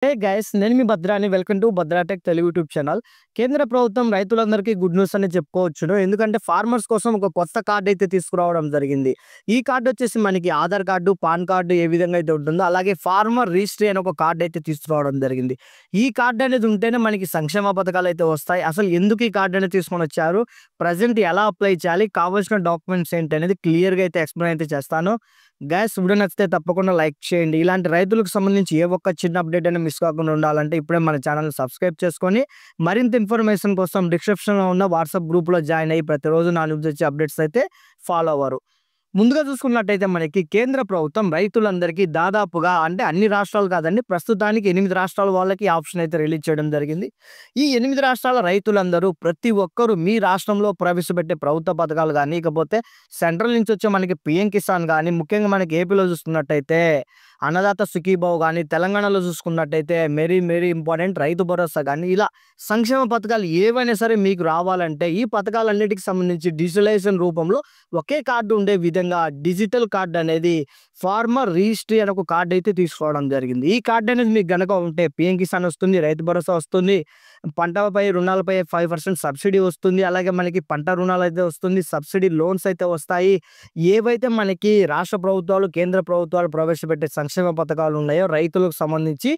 హే guys నేను మీ భద్రాని welcome to Bhadra Tech Telugu YouTube channel. కేంద్ర ప్రభుత్వం రైతులందరికీ గుడ్ న్యూస్ అని చెప్పుకోవచ్చును. ఎందుకంటే ఫార్మర్స్ కోసం ఒక కొత్త కార్డ్ అయితే తీసుకురావడం జరిగింది. ఈ కార్డ్ వచ్చేసి మనకి ఆధార్ కార్డు, పాన్ కార్డు ఏ విధంగా అయితే ఉంటుందో అలాగే ఫార్మర్ రిజిస్ట్రీ అని ఒక కార్డ్ అయితే తీసుకురావడం జరిగింది. ఈ కార్డ్ అనేది ఉంటేనే మనకి సంక్షేమ పథకాలు అయితే వస్తాయి. అసలు ఎందుకు ఈ కార్డ్ అనేది తీసుకొని వచ్చారు, ప్రజెంట్ ఎలా అప్లై చేయాలి, కావాల్సిన డాక్యుమెంట్స్ ఏంటి అనేది క్లియర్గా అయితే ఎక్స్ప్లెయిన్ అయితే చేస్తాను. గైస్ వీడియో నచ్చితే తప్పకుండా లైక్ చేయండి. ఇలాంటి రైతులకు సంబంధించి ఏ ఒక్క చిన్న అప్డేట్ అయినా మిస్ కాకుండా ఉండాలంటే ఇప్పుడే మన ఛానల్ సబ్స్క్రైబ్ చేసుకొని మరింత ఇన్ఫర్మేషన్ కోసం డిస్క్రిప్షన్లో ఉన్న వాట్సాప్ గ్రూప్లో జాయిన్ అయ్యి ప్రతిరోజు నా నుంచి వచ్చే అప్డేట్స్ అయితే ఫాలో అవ్వరు. ముందుగా చూసుకున్నట్టయితే మనకి కేంద్ర ప్రభుత్వం రైతులందరికీ దాదాపుగా అంటే అన్ని రాష్ట్రాలు కాదండి, ప్రస్తుతానికి 8 రాష్ట్రాల వాళ్ళకి ఆప్షన్ అయితే రిలీజ్ చేయడం జరిగింది. ఈ 8 రాష్ట్రాల రైతులందరూ ప్రతి ఒక్కరు మీ రాష్ట్రంలో ప్రవేశపెట్టే ప్రభుత్వ పథకాలు కానీ, ఇకపోతే సెంట్రల్ నుంచి వచ్చే మనకి పిఎం కిసాన్ కానీ, ముఖ్యంగా మనకి ఏపీలో చూసుకున్నట్టయితే అన్నదాత సుఖీభావ్ కానీ, తెలంగాణలో చూసుకున్నట్టయితే merry merry important Rythu Bharosa కానీ, ఇలా సంక్షేమ పథకాలు ఏవైనా సరే మీకు రావాలంటే ఈ పథకాలన్నిటికి సంబంధించి డిజిటలైజేషన్ రూపంలో ఒకే కార్డు ఉండే విధంగా డిజిటల్ కార్డు అనేది ఫార్మర్ రిజిస్ట్రీ అని ఒక కార్డు అయితే తీసుకోవడం జరిగింది. ఈ కార్డు అనేది మీకు గనక ఉంటే పిఎం కిసాన్ వస్తుంది, రైతు భరోసా వస్తుంది, పంటపై రుణాలపై 5% సబ్సిడీ వస్తుంది, అలాగే మనకి పంట రుణాలు అయితే వస్తుంది, సబ్సిడీ లోన్స్ అయితే వస్తాయి. ఏవైతే మనకి రాష్ట్ర ప్రభుత్వాలు, కేంద్ర ప్రభుత్వాలు ప్రవేశపెట్టే సంక్షేమ పథకాలు ఉన్నాయో రైతులకు సంబంధించి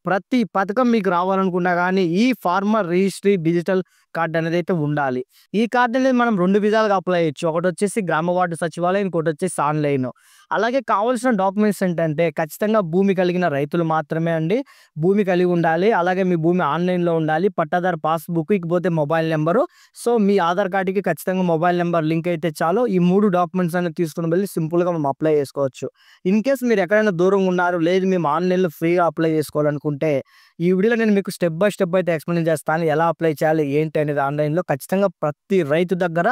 ప్రతి పథకం మీకు రావాలనుకున్నా కానీ ఈ ఫార్మర్ రిజిస్ట్రీ డిజిటల్ కార్డ్ అనేది అయితే ఉండాలి. ఈ కార్డు అనేది మనం 2 విధాలుగా అప్లై చేయొచ్చు. ఒకటి వచ్చేసి గ్రామ వార్డు సచివాలయం, ఇంకోటి వచ్చేసి ఆన్లైన్. అలాగే కావాల్సిన డాక్యుమెంట్స్ ఏంటంటే ఖచ్చితంగా భూమి కలిగిన రైతులు మాత్రమే అండి. భూమి కలిగి ఉండాలి, అలాగే మీ భూమి ఆన్లైన్లో ఉండాలి, పట్టాదారు పాస్బుక్, ఇకపోతే మొబైల్ నెంబరు. సో మీ ఆధార్ కార్డుకి ఖచ్చితంగా మొబైల్ నెంబర్ లింక్ అయితే చాలు. ఈ 3 డాక్యుమెంట్స్ అనేది తీసుకుని వెళ్ళి సింపుల్గా మనం అప్లై చేసుకోవచ్చు. ఇన్ కేస్ మీరు ఎక్కడైనా దూరంగా ఉన్నారు, లేదు మేము ఆన్లైన్లో ఫ్రీగా అప్లై చేసుకోవాలనుకుంటే ఈ వీడియోలో నేను మీకు స్టెప్ బై స్టెప్ అయితే ఎక్స్ప్లెయిన్ చేస్తాను. ఎలా అప్లై చేయాలి ఏంటి అనేది ఆన్లైన్లో. ఖచ్చితంగా ప్రతి రైతు దగ్గర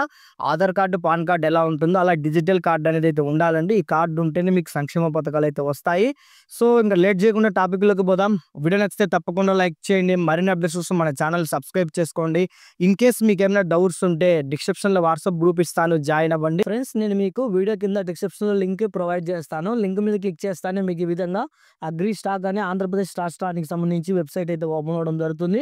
ఆధార్ కార్డు, పాన్ కార్డు ఎలా ఉంటుందో అలా డిజిటల్ కార్డు అనేది అయితే ఉండాలండి. ఈ కార్డు ఉంటేనే మీకు సంక్షేమ పథకాలు అయితే వస్తాయి. సో ఇంకా లేట్ చేయకుండా టాపిక్లోకి పోదాం. వీడియో నచ్చితే తప్పకుండా లైక్ చేయండి. మరిన్ని అప్డేట్స్ కోసం మన ఛానల్ సబ్స్క్రైబ్ చేసుకోండి. ఇన్ కేస్ మీకు ఏమైనా డౌట్స్ ఉంటే డిస్క్రిప్షన్లో వాట్సాప్ గ్రూప్ ఇస్తాను, జాయిన్ అవ్వండి. ఫ్రెండ్స్ నేను మీకు వీడియో కింద డిస్క్రిప్షన్లో లింక్ ప్రొవైడ్ చేస్తాను. లింక్ మీద క్లిక్ చేస్తానే మీకు ఈ విధంగా అగ్రి స్టాక్ అని ఆంధ్రప్రదేశ్ రాష్ట్రానికి సంబంధించి వెబ్సైట్ అయితే ఓపెన్ అవ్వడం జరుగుతుంది.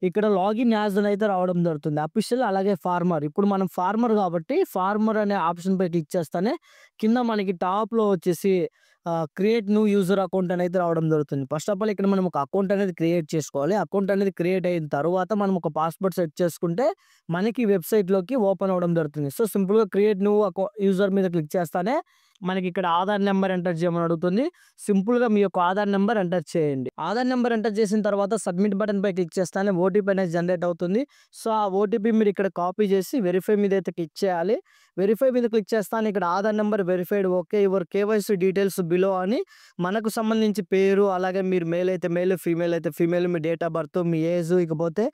ఇక్కడ లాగిన్ యాజ్ అని అయితే రావడం జరుగుతుంది అఫీషియల్. అలాగే ఫార్మర్, ఇప్పుడు మనం ఫార్మర్ కాబట్టి ఫార్మర్ అనే ఆప్షన్ పై క్లిక్ చేస్తానే కింద మనకి టాప్లో వచ్చేసి క్రియేట్ న్యూ యూజర్ అకౌంట్ అనేది రావడం జరుగుతుంది. ఫస్ట్ ఆఫ్ ఆల్ ఇక్కడ మనం ఒక అకౌంట్ అనేది క్రియేట్ చేసుకోవాలి. అకౌంట్ అనేది క్రియేట్ అయిన తర్వాత మనం ఒక పాస్వర్డ్ సెట్ చేసుకుంటే మనకి వెబ్సైట్లోకి ఓపెన్ అవ్వడం జరుగుతుంది. సో సింపుల్గా క్రియేట్ న్యూ యూజర్ మీద క్లిక్ చేస్తానే మనకి ఇక్కడ ఆధార్ నెంబర్ ఎంటర్ చేయమని అడుగుతుంది. సింపుల్గా మీ యొక్క ఆధార్ నెంబర్ ఎంటర్ చేయండి. ఆధార్ నెంబర్ ఎంటర్ చేసిన తర్వాత సబ్మిట్ బటన్ పై క్లిక్ చేస్తానే ఓటీపీ అనేది జనరేట్ అవుతుంది. సో ఆ ఓటీపీ మీరు ఇక్కడ కాపీ చేసి వెరిఫై మీద అయితే క్లిక్ చేయాలి. వెరిఫై మీద క్లిక్ చేస్తాను ఇక్కడ Aadhaar number verified, okay your KYC details below అని మనకు సంబంధించి పేరు, అలాగే మీరు మేల్ అయితే మేల్, ఫీమేల్ అయితే female, me date of birth, me age, ఇకపోతే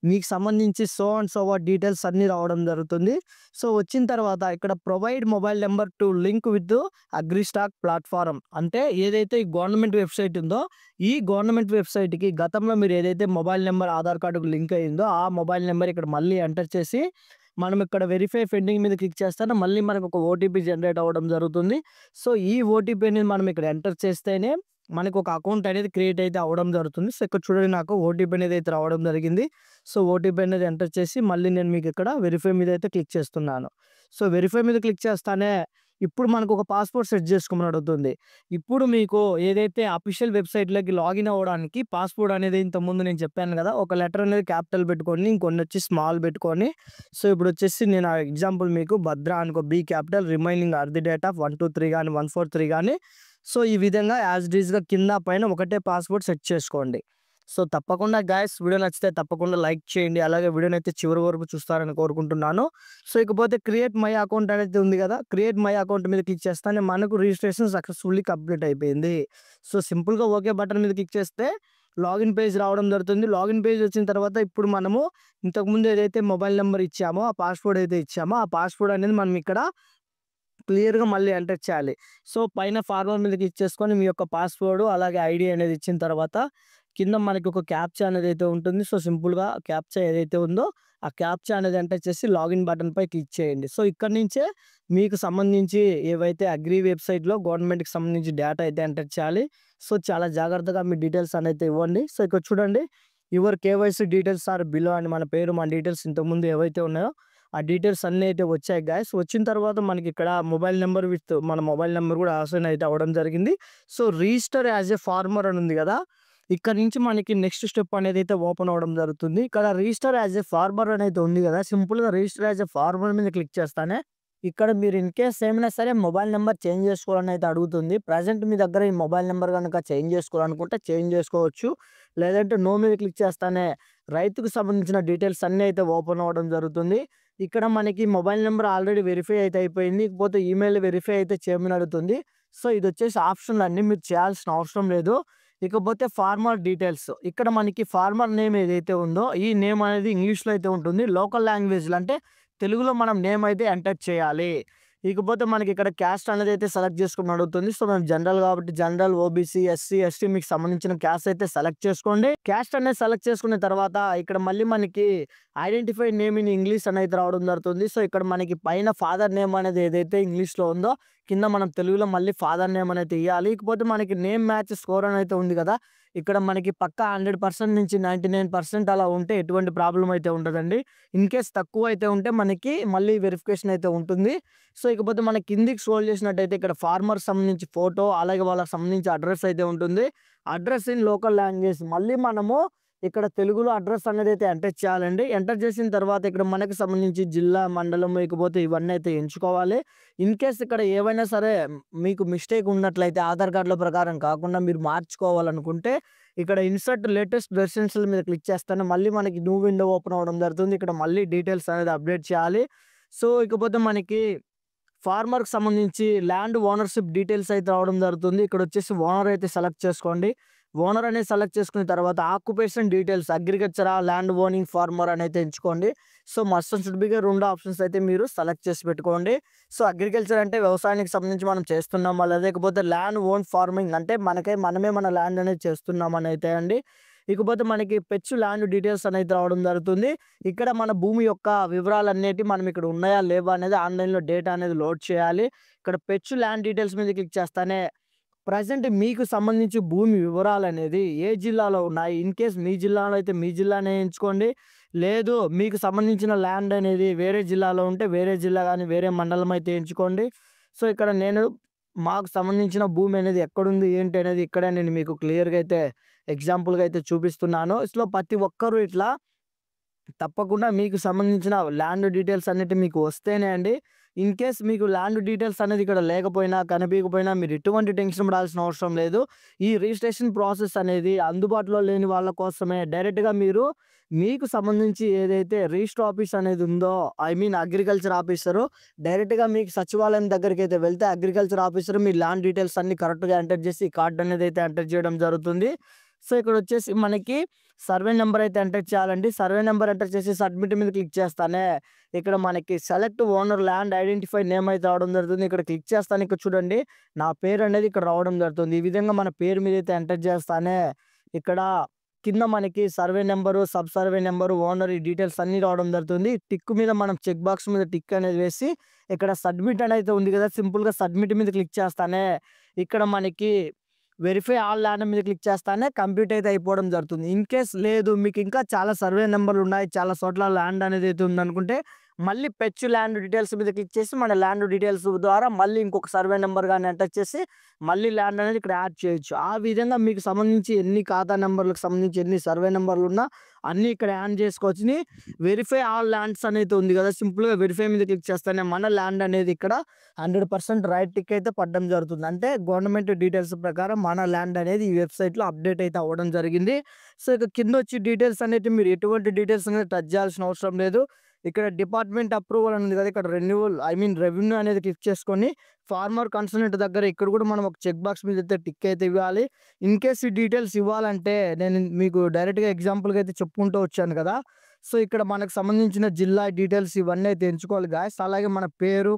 మీకు సంబంధించి సో అండ్ సో డీటెయిల్స్ అన్నీ రావడం జరుగుతుంది. సో వచ్చిన తర్వాత ఇక్కడ provide mobile number to link with agri stock platform, అంటే ఏదైతే ఈ గవర్నమెంట్ వెబ్సైట్ ఉందో ఈ గవర్నమెంట్ వెబ్సైట్కి గతంలో మీరు ఏదైతే మొబైల్ నెంబర్ ఆధార్ కార్డుకు లింక్ అయ్యిందో ఆ మొబైల్ నెంబర్ ఇక్కడ మళ్ళీ ఎంటర్ చేసి మనం ఇక్కడ వెరిఫై పెండింగ్ మీద క్లిక్ చేస్తానే మళ్ళీ మనకు ఒక ఓటీపీ జనరేట్ అవ్వడం జరుగుతుంది. సో ఈ ఓటీపీ అనేది మనం ఇక్కడ ఎంటర్ చేస్తేనే మనకు ఒక అకౌంట్ అనేది క్రియేట్ అయితే అవ్వడం జరుగుతుంది. సో ఇక్కడ చూడండి నాకు ఓటీపీ అనేది అయితే రావడం జరిగింది. సో ఓటీపీ అనేది ఎంటర్ చేసి మళ్ళీ నేను మీకు ఇక్కడ వెరిఫై మీద అయితే క్లిక్ చేస్తున్నాను. సో వెరిఫై మీద క్లిక్ చేస్తానే ఇప్పుడు మనకు ఒక పాస్వర్డ్ సెట్ చేసుకోమని అడుగుతుంది. ఇప్పుడు మీకు ఏదైతే అఫీషియల్ వెబ్సైట్లోకి లాగిన్ అవ్వడానికి పాస్వర్డ్ అనేది ఇంతకుముందు నేను చెప్పాను కదా, ఒక లెటర్ అనేది క్యాపిటల్ పెట్టుకొని ఇంకొన్ని వచ్చి స్మాల్ పెట్టుకొని, సో ఇప్పుడు వచ్చేసి నేను ఎగ్జాంపుల్ మీకు భద్ర అనుకో, B capital, remaining are the date of 123 కానీ 143 కానీ. సో ఈ విధంగా యాజ్ ఇట్ ఈస్గా కింద పైన ఒకటే పాస్వర్డ్ సెట్ చేసుకోండి. సో తప్పకుండా గైస్ వీడియో నచ్చితే తప్పకుండా లైక్ చేయండి, అలాగే వీడియోని అయితే చివరి వరకు చూస్తారని కోరుకుంటున్నాను. సో ఇకపోతే క్రియేట్ మై అకౌంట్ అనేది ఉంది కదా, క్రియేట్ మై అకౌంట్ మీద క్లిక్ చేస్తానే మనకు రిజిస్ట్రేషన్ సక్సెస్ఫుల్లీ కంప్లీట్ అయిపోయింది. సో సింపుల్గా ఓకే బటన్ మీద క్లిక్ చేస్తే లాగిన్ పేజ్ రావడం జరుగుతుంది. లాగిన్ పేజ్ వచ్చిన తర్వాత ఇప్పుడు మనము ఇంతకుముందు ఏదైతే మొబైల్ నెంబర్ ఇచ్చామో ఆ పాస్వర్డ్ అయితే ఇచ్చామో ఆ పాస్వర్డ్ అనేది మనం ఇక్కడ క్లియర్గా మళ్ళీ ఎంటర్ చేయాలి. సో పైన ఫార్వర్డ్ మీద క్లిక్ చేసుకొని మీ యొక్క పాస్వర్డ్ అలాగే ఐడి అనేది ఇచ్చిన తర్వాత కింద మనకి ఒక క్యాప్చా అనేది అయితే ఉంటుంది. సో, సింపుల్‌గా క్యాప్చా ఏదైతే ఉందో, ఆ క్యాప్చా అనేది ఎంటర్ చేసి లాగిన్ బటన్‌పై క్లిక్ చేయండి. సో, ఇక్కడి నుంచే మీకు సంబంధించి ఏవైతే అగ్రీ వెబ్‌సైట్‌లో గవర్నమెంట్‌కి సంబంధించి డేటా అయితే ఎంటర్ చేయాలి. సో, చాలా జాగ్రత్తగా మీ డీటెయిల్స్ అనేది ఇవ్వండి. సో, ఇక్కడ చూడండి your KYC details are below అని మన పేరు, మన డీటెయిల్స్ ఇంతకుముందు ఏవైతే ఉన్నాయో, ఆ డీటెయిల్స్ అన్నీ అయితే వచ్చాయి గాయ్స్. వచ్చిన తర్వాత మనకి ఇక్కడ మొబైల్ నంబర్ విత్ మన మొబైల్ నంబర్ కూడా అసైన్ అయితే అవ్వడం జరిగింది. So, register as a farmer అని ఉంది కదా! ఇక్కడ నుంచి మనకి నెక్స్ట్ స్టెప్ అనేది అయితే ఓపెన్ అవ్వడం జరుగుతుంది. ఇక్కడ రిజిస్టర్ యాస్ ఎ ఫార్మర్ అని అయితే ఉంది కదా! సింపుల్‌గా రిజిస్టర్ యాస్ ఎ ఫార్మర్ మీద క్లిక్ చేస్తానే ఇక్కడ మీరు ఇన్ కేస్ ఏమైనా సరే మొబైల్ నంబర్ చేంజ్ చేసుకోవాలని అయితే అడుగుతుంది. ప్రెజెంట్ మీ దగ్గర ఈ మొబైల్ నంబర్ గనుక చేంజ్ చేసుకోవాలనుకుంటే చేంజ్ చేసుకోవచ్చు. లేదంటే నో మీద క్లిక్ చేస్తానే రైతుకు సంబంధించిన డీటెయిల్స్ అన్నీ అయితే ఓపెన్ అవ్వడం జరుగుతుంది. ఇక్కడ మనకి మొబైల్ నంబర్ ఆల్రెడీ వెరిఫై అయితే అయిపోయింది. ఇకపోతే ఈమెయిల్ వెరిఫై అయితే చేయమని అడుగుతుంది. సో, ఇదొచ్చేసి ఆప్షన్‌లన్నీ మీరు చేయాల్సిన అవసరం లేదు. ఇకపోతే ఫార్మర్ డీటెయిల్స్. ఇక్కడ మనకి ఫార్మర్ నేమ్ ఏదైతే ఉందో, ఈ నేమ్ అనేది ఇంగ్లీష్‌లో అయితే ఉంటుంది. లోకల్ లాంగ్వేజ్‌లో అంటే తెలుగులో మనం నేమ్ అయితే ఎంటర్ చేయాలి. ఇకపోతే మనకి ఇక్కడ క్యాస్ట్ అనేది అయితే సెలెక్ట్ చేసుకోమని అడుగుతుంది. సో, మేము జనరల్ కాబట్టి జనరల్, ఓబీసీ, ఎస్సీ, ఎస్టీ మీకు సంబంధించిన క్యాస్ట్ అయితే సెలెక్ట్ చేసుకోండి. క్యాస్ట్ అనేది సెలెక్ట్ చేసుకున్న తర్వాత ఇక్కడ మళ్ళీ మనకి ఐడెంటిఫై నేమ్ ఇన్ ఇంగ్లీష్ అని అయితే రావడం జరుగుతుంది. సో, ఇక్కడ మనకి పైన ఫాదర్ నేమ్ అనేది ఏదైతే ఇంగ్లీష్‌లో ఉందో, కింద మనం తెలుగులో మళ్ళీ ఫాదర్ నేమ్ అనేది ఇయ్యాలి. ఇకపోతే మనకి నేమ్ మ్యాచ్ స్కోర్ అని అయితే ఉంది కదా! ఇక్కడ మనకి పక్కా 100% నుంచి 99% అలా ఉంటే ఎటువంటి ప్రాబ్లమ్ అయితే ఉండదండి. ఇన్‌కేస్ తక్కువ అయితే ఉంటే మనకి మళ్ళీ వెరిఫికేషన్ అయితే ఉంటుంది. సో, ఇకపోతే మన కిందికి స్క్రోల్ చేసినట్టయితే ఇక్కడ ఫార్మర్‌కి సంబంధించి ఫోటో, అలాగే వాళ్ళకి సంబంధించి అడ్రెస్ అయితే ఉంటుంది. అడ్రెస్ ఇన్ లోకల్ లాంగ్వేజ్ మళ్ళీ మనము ఇక్కడ తెలుగులో అడ్రెస్ అనేది అయితే ఎంటర్ చేయాలండి. ఎంటర్ చేసిన తర్వాత ఇక్కడ మనకు సంబంధించి జిల్లా, మండలం ఇకపోతే ఇవన్నీ అయితే ఎంచుకోవాలి. ఇన్‌కేస్ ఇక్కడ ఏవైనా సరే మీకు మిస్టేక్ ఉన్నట్లయితే ఆధార్ కార్డ్‌లో ప్రకారం కాకుండా మీరు మార్చుకోవాలనుకుంటే ఇక్కడ ఇన్సర్ట్ లేటెస్ట్ వెర్షన్స్‌ల మీద క్లిక్ చేస్తేనే మళ్ళీ మనకి న్యూ విండో ఓపెన్ అవ్వడం జరుగుతుంది. ఇక్కడ మళ్ళీ డీటెయిల్స్ అనేది అప్డేట్ చేయాలి. సో, ఇకపోతే మనకి ఫార్మర్‌కి సంబంధించి ల్యాండ్ ఓనర్‌షిప్ డీటెయిల్స్ అయితే రావడం జరుగుతుంది. ఇక్కడొచ్చేసి ఓనర్ అయితే సెలెక్ట్ చేసుకోండి. ఓనర్ అనేది సెలెక్ట్ చేసుకున్న తర్వాత ఆక్యుపేషన్ డీటెయిల్స్ అగ్రికల్చరా, ల్యాండ్ ఓనింగ్ ఫార్మర్ అని అయితే ఎంచుకోండి. సో, మస్ట్ అండ్ షుడ్ బీగా 2 ఆప్షన్స్ అయితే మీరు సెలెక్ట్ చేసి పెట్టుకోండి. సో, అగ్రికల్చర్ అంటే వ్యవసాయానికి సంబంధించి మనం చేస్తున్నామా, లేకపోతే ల్యాండ్ ఓన్ ఫార్మింగ్ అంటే మనమే మన ల్యాండ్ అనేది చేస్తున్నామని అయితే అండి. ఇకపోతే మనకి పెచ్చు ల్యాండ్ డీటెయిల్స్ అనేది రావడం జరుగుతుంది. ఇక్కడ మన భూమి యొక్క వివరాలన్నిటివి మనం ఇక్కడ ఉన్నాయా లేవా అనేది ఆన్‌లైన్‌లో డేటా అనేది లోడ్ చేయాలి. ఇక్కడ పెచ్చు ల్యాండ్ డీటెయిల్స్ మీద క్లిక్ చేస్తానే ప్రెజెంట్ మీకు సంబంధించి భూమి వివరాలనేది ఏ జిల్లాలో ఉన్నాయి. ఇన్‌కేస్ మీ జిల్లాలో అయితే మీ జిల్లానే ఎంచుకోండి. లేదు మీకు సంబంధించిన ల్యాండ్ అనేది వేరే జిల్లాలో ఉంటే వేరే జిల్లా గాని, వేరే మండలం అయితే ఎంచుకోండి. సో, ఇక్కడ నేను మాకు సంబంధించిన భూమి అనేది ఎక్కడుంది, ఏంటి అనేది ఇక్కడే నేను మీకు క్లియర్‌గా అయితే ఎగ్జాంపుల్‌గా అయితే చూపిస్తున్నాను. సో, ప్రతి ఒక్కరు ఇట్లా తప్పకుండా మీకు సంబంధించిన ల్యాండ్ డీటెయిల్స్ అన్నిటి మీకు వస్తేనే అండి. ఇన్‌కేస్ మీకు ల్యాండ్ డీటెయిల్స్ అనేది ఇక్కడ లేకపోయినా, కనిపియకపోయినా మీరు ఎటువంటి టెన్షన్ పడాల్సిన అవసరం లేదు. ఈ రిజిస్ట్రేషన్ ప్రాసెస్ అనేది అందుబాటులో లేని వాళ్ళ కోసమే. డైరెక్ట్‌గా మీరు మీకు సంబంధించి ఏదైతే రిజిస్టర్ ఆఫీస్ అనేది ఉందో, ఐ మీన్ అగ్రికల్చర్ ఆఫీసరు డైరెక్ట్‌గా మీకు సచివాలయం దగ్గరికైతే వెళ్తే అగ్రికల్చర్ ఆఫీసర్ మీ ల్యాండ్ డీటెయిల్స్ అన్నీ కరెక్ట్‌గా ఎంటర్ చేసి కార్డ్ అనేది అయితే ఎంటర్ చేయడం జరుగుతుంది. సో, ఇక్కడొచ్చేసి మనకి సర్వే నంబర్ అయితే ఎంటర్ చేయాలండి. సర్వే నంబర్ ఎంటర్ చేసి సబ్మిట్ మీద క్లిక్ చేస్తానే ఇక్కడ మనకి select owner land identify name అయితే రావడం జరుగుతుంది. ఇక్కడ క్లిక్ చేస్తాను. ఇక్కడ చూడండి నా పేరు అనేది ఇక్కడ రావడం జరుగుతుంది. ఈ విధంగా మన పేరు మీద అయితే ఎంటర్ చేస్తానే ఇక్కడ కింద మనకి survey number, sub survey number, owner ఈ డీటెయిల్స్ అన్నీ రావడం జరుగుతుంది. టిక్ మీద మనం చెక్ బాక్స్ మీద టిక్ అనేది వేసి ఇక్కడ సబ్మిట్ అని అయితే ఉంది కదా! సింపుల్‌గా సబ్మిట్ మీద క్లిక్ చేస్తానే ఇక్కడ మనకి వెరిఫై ఆల్ ల్యాండ్ మీద క్లిక్ చేస్తానే కంప్లీట్ అయితే అయిపోవడం జరుగుతుంది. ఇన్‌కేస్ లేదు మీకు ఇంకా చాలా సర్వే నంబర్‌లు ఉన్నాయి, చాలా చోట్ల ల్యాండ్ అనేది అయితే ఉందనుకుంటే మళ్ళీ ఫెచ్ ల్యాండ్ డీటెయిల్స్ మీద క్లిక్ చేసి మన ల్యాండ్ డీటెయిల్స్ ద్వారా మళ్ళీ ఇంకొక సర్వే నంబర్ గాని ఎంటర్ చేసి మళ్ళీ ల్యాండ్ అనేది ఇక్కడ యాడ్ చేయొచ్చు. ఆ విధంగా మీకు సంబంధించి ఎన్ని ఖాతా నంబర్‌లకు సంబంధించి ఎన్ని సర్వే నంబర్‌లు ఉన్నా అన్నీ ఇక్కడ యాడ్ చేసుకోవచ్చని. వెరిఫై ఆల్ ల్యాండ్స్ అనేది ఉంది కదా! సింపుల్‌గా వెరిఫై మీద క్లిక్ చేస్తేనే మన ల్యాండ్ అనేది ఇక్కడ 100% రైట్ టిక్ అయితే పడడం జరుగుతుంది. అంటే గవర్నమెంట్ డీటెయిల్స్ ప్రకారం మన ల్యాండ్ అనేది ఈ వెబ్‌సైట్‌లో అప్డేట్ అయితే అవ్వడం జరిగింది. సో, ఇక కిందొచ్చి డీటెయిల్స్ అనేటివి మీరు ఎటువంటి డీటెయిల్స్ అనేది టచ్ చేయాల్సిన అవసరం లేదు. ఇక్కడ డిపార్ట్మెంట్ అప్రూవల్ అని ఉంది కదా! ఇక్కడ రెన్యువల్ ఐ మీన్ రెవెన్యూ అనేది క్లిక్ చేసుకొని ఫార్మర్ కన్సల్టెంట్ దగ్గర ఇక్కడ కూడా మనం ఒక చెక్ బాక్స్ మీద అయితే టిక్ అయితే ఇవ్వాలి. ఇన్‌కేస్ ఈ డీటెయిల్స్ ఇవ్వాలంటే నేను మీకు డైరెక్ట్‌గా ఎగ్జాంపుల్‌గా అయితే చెప్పుకుంటూ వచ్చాను కదా! సో, ఇక్కడ మనకు సంబంధించిన జిల్లా డీటెయిల్స్ ఇవన్నీ అయితే ఎంచుకోవాలి గాయ్స్. అలాగే మన పేరు,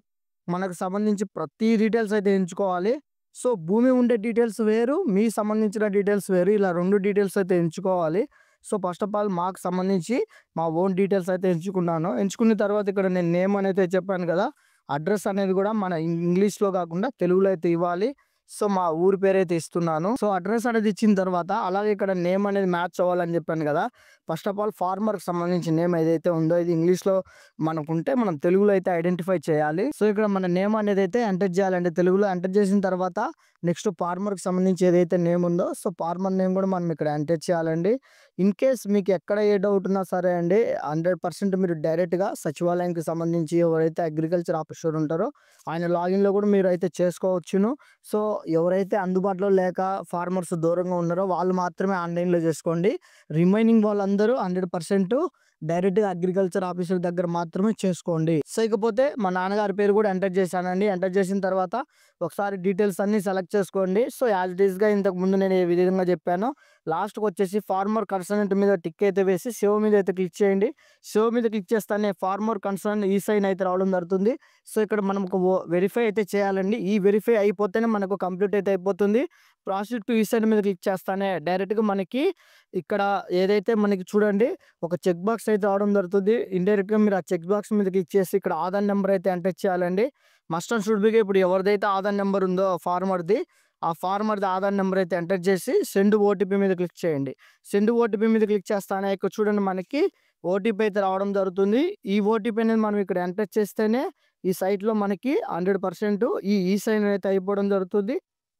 మనకు సంబంధించి ప్రతి డీటెయిల్స్ అయితే ఎంచుకోవాలి. సో భూమి ఉండే డీటెయిల్స్ వేరు, మీకు సంబంధించిన డీటెయిల్స్ వేరు. ఇలా 2 డీటెయిల్స్ అయితే ఎంచుకోవాలి. సో ఫస్ట్ ఆఫ్ ఆల్ మాకు సంబంధించి మా ఓన్ డీటెయిల్స్ అయితే ఎంచుకున్నాను. ఎంచుకున్న తర్వాత ఇక్కడ నేను నేమ్ అనేది చెప్పాను కదా! అడ్రస్ అనేది కూడా మన ఇంగ్లీష్‌లో కాకుండా తెలుగులో అయితే ఇవ్వాలి. సో మా ఊరి పేరైతే ఇస్తున్నాను. సో అడ్రస్ అనేది ఇచ్చిన తర్వాత అలాగే ఇక్కడ నేమ్ అనేది మ్యాచ్ అవ్వాలని చెప్పాను కదా! ఫస్ట్ ఆఫ్ ఆల్ ఫార్మర్‌కి సంబంధించిన నేమ్ ఏదైతే ఉందో ఇది ఇంగ్లీష్‌లో మనకుంటే మనం తెలుగులో అయితే ఐడెంటిఫై చేయాలి. సో ఇక్కడ మన నేమ్ అనేది అయితే ఎంటర్ చేయాలండి. తెలుగులో ఎంటర్ చేసిన తర్వాత నెక్స్ట్ ఫార్మర్‌కి సంబంధించి ఏదైతే నేమ్ ఉందో సో ఫార్మర్ నేమ్ కూడా మనం ఇక్కడ ఎంటర్ చేయాలండి. ఇన్ కేస్ మీకు ఎక్కడ ఏ డౌట్ ఉన్నా సరే అండి 100% మీరు డైరెక్ట్‌గా సచివాలయానికి సంబంధించి ఎవరైతే అగ్రికల్చర్ ఆఫీసర్ ఉంటారో ఆయన లాగిన్‌లో కూడా మీరైతే చేసుకోవచ్చును. సో ఎవరైతే అందుబాటులో లేక ఫార్మర్స్ దూరంగా ఉన్నారో వాళ్ళు మాత్రమే ఆన్‌లైన్‌లో చేసుకోండి. రిమైనింగ్ వాళ్ళందరూ 100% డైరెక్ట్‌గా అగ్రికల్చర్ ఆఫీసర్ దగ్గర మాత్రమే చేసుకోండి. సో ఇకపోతే మా నాన్నగారి పేరు కూడా ఎంటర్ చేశానండి. ఎంటర్ చేసిన తర్వాత ఒకసారి డీటెయిల్స్ అన్నీ సెలెక్ట్ చేసుకోండి. సో యాజ్ ఇట్ ఈస్‌గా ఇంతకుముందు నేను ఏ విధంగా చెప్పానో లాస్ట్‌కొచ్చేసి ఫార్మర్ కన్సర్న్డ్ మీద టిక్ అయితే వేసి సేవ్ మీద అయితే క్లిక్ చేయండి. సేవ్ మీద క్లిక్ చేస్తానే ఫార్మర్ కన్సర్న్ ఈ సైన్ అయితే రావడం జరుగుతుంది. సో ఇక్కడ మనం ఒక వెరిఫై అయితే చేయాలండి. ఈ వెరిఫై అయిపోతేనే మనకు కంప్లీట్ అయితే అయిపోతుంది. ప్రాసెస్ టు ఈ సైన్ మీద క్లిక్ చేస్తానే డైరెక్ట్‌గా మనకి ఇక్కడ ఏదైతే మనకి చూడండి ఒక చెక్ బాక్స్ అయితే రావడం జరుగుతుంది. ఇండైరెక్ట్‌గా మీరు ఆ చెక్ బాక్స్ మీద క్లిక్ చేసి ఇక్కడ ఆధార్ నెంబర్ అయితే ఎంటర్ చేయాలండి. మస్ట్ అండ్ షుడ్ బీగా ఇప్పుడు ఎవరిదైతే ఆధార్ నెంబర్ ఉందో ఫార్మర్‌ది, ఆ ఫార్మర్‌ది ఆధార్ నెంబర్ అయితే ఎంటర్ చేసి సెండ్ ఓటీపీ మీద క్లిక్ చేయండి. సెండ్ ఓటీపీ మీద క్లిక్ చేస్తానే ఇక్కడ చూడండి మనకి ఓటీపీ అయితే రావడం జరుగుతుంది. ఈ ఓటీపీ అనేది మనం ఇక్కడ ఎంటర్ చేస్తేనే ఈ సైట్‌లో మనకి 100% ఈ సైన్ అయితే అయిపోవడం జరుగుతుంది.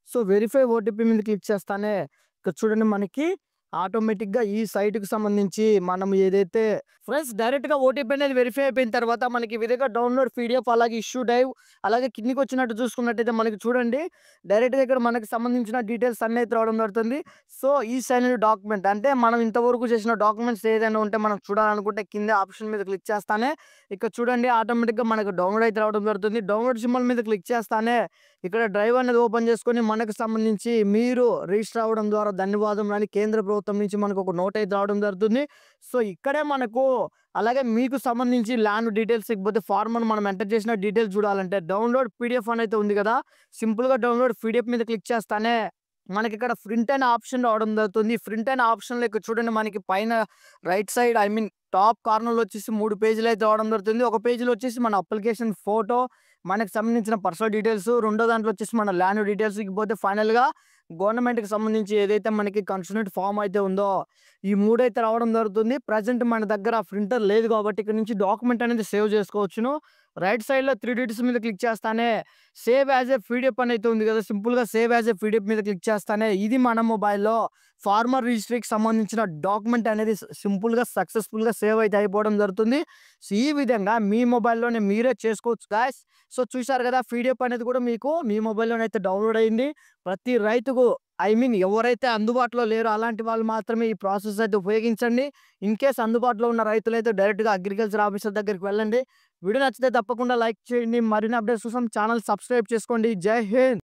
సో వెరిఫై ఓటీపీ మీద క్లిక్ చేస్తానే ఇక్కడ చూడండి మనకి ఆటోమేటిక్‌గా ఈ సైట్‌కి సంబంధించి మనం ఏదైతే ఫ్రెండ్స్ డైరెక్ట్‌గా ఓటీపీ అనేది వెరిఫై అయిపోయిన తర్వాత మనకి ఈ విధంగా డౌన్‌లోడ్ పీడీఎఫ్ అలాగే ఇష్యూ డైవ్ అలాగే కిందకొచ్చినట్టు చూసుకున్నట్టయితే మనకి చూడండి డైరెక్ట్‌గా ఇక్కడ మనకు సంబంధించిన డీటెయిల్స్ అన్నీ అయితే రావడం జరుగుతుంది. సో ఈ సైన్డ్ డాక్యుమెంట్ అంటే మనం ఇంతవరకు చేసిన డాక్యుమెంట్స్ ఏదైనా ఉంటే మనం చూడాలనుకుంటే కింద ఆప్షన్ మీద క్లిక్ చేస్తానే ఇక్కడ చూడండి ఆటోమేటిక్‌గా మనకు డౌన్‌లోడ్ అయితే రావడం జరుగుతుంది. డౌన్‌లోడ్ సింబల్ మీద క్లిక్ చేస్తానే ఇక్కడ డ్రైవ్ అనేది ఓపెన్ చేసుకొని మనకు సంబంధించి మీరు రిజిస్టర్ అవ్వడం ద్వారా ధన్యవాదములు అని కేంద్ర ప్రభుత్వం నుంచి మనకు ఒక నోట్ అయితే రావడం జరుగుతుంది. సో ఇక్కడే మనకు అలాగే మీకు సంబంధించి ల్యాండ్ డీటెయిల్స్ ఇకపోతే ఫార్మర్ మనం ఎంటర్ చేసిన డీటెయిల్స్ చూడాలంటే డౌన్లోడ్ పీడీఎఫ్ అని అయితే ఉంది కదా! సింపుల్‌గా డౌన్లోడ్ పీడీఎఫ్ మీద క్లిక్ చేస్తానే మనకి ఇక్కడ ప్రింట్ అనే ఆప్షన్ రావడం జరుగుతుంది. ప్రింట్ అనే ఆప్షన్‌లో ఇక్కడ చూడండి మనకి పైన right side I mean top కార్నర్‌లో వచ్చేసి 3 పేజీలు అయితే రావడం జరుగుతుంది. ఒక పేజీలో వచ్చేసి మన అప్లికేషన్ ఫోటో, మనకు సంబంధించిన పర్సనల్ డీటెయిల్స్, రెండో దాంట్లో వచ్చేసి మన ల్యాండ్ డీటెయిల్స్ ఇకపోతే ఫైనల్‌గా గవర్నమెంట్‌కి సంబంధించి ఏదైతే మనకి కన్సర్న్డ్ ఫార్మ్ అయితే ఉందో ఈ 3 అయితే రావడం జరుగుతుంది. ప్రెజెంట్ మన దగ్గర ప్రింటర్ లేదు కాబట్టి ఇక్కడ నుంచి డాక్యుమెంట్ అనేది సేవ్ చేసుకోవచ్చును. రైట్ సైడ్‌లో 3 డిట్స్ మీద క్లిక్ చేస్తానే సేవ్ యాజ్ ఎ పీడీఎఫ్ అని అయితే ఉంది కదా! సింపుల్‌గా సేవ్ యాజ్ ఎ పీడీఎఫ్ మీద క్లిక్ చేస్తానే ఇది మన మొబైల్‌లో ఫార్మర్ రిజిస్ట్రీకి సంబంధించిన డాక్యుమెంట్ అనేది సింపుల్‌గా సక్సెస్‌ఫుల్‌గా సేవ్ అయితే అయిపోవడం జరుగుతుంది. సో ఈ విధంగా మీ మొబైల్‌లోనే మీరే చేసుకోవచ్చు గాయ్స్. సో చూశారు కదా! పీడీఎఫ్ అనేది కూడా మీకు మీ మొబైల్‌లోనైతే డౌన్‌లోడ్ అయింది. ప్రతి రైతుకు ఐ మీన్ ఎవరైతే అందుబాటులో లేరో అలాంటి వాళ్ళు మాత్రమే ఈ ప్రాసెస్ అయితే ఉపయోగించండి. ఇన్‌కేస్ అందుబాటులో ఉన్న రైతులైతే డైరెక్ట్‌గా అగ్రికల్చర్ ఆఫీసర్ దగ్గరికి వెళ్ళండి. వీడియో నచ్చితే తప్పకుండా లైక్ చేయండి. మరిన్ని అప్డేట్స్ కోసం ఛానల్ సబ్స్క్రైబ్ చేసుకోండి. జై హింద్.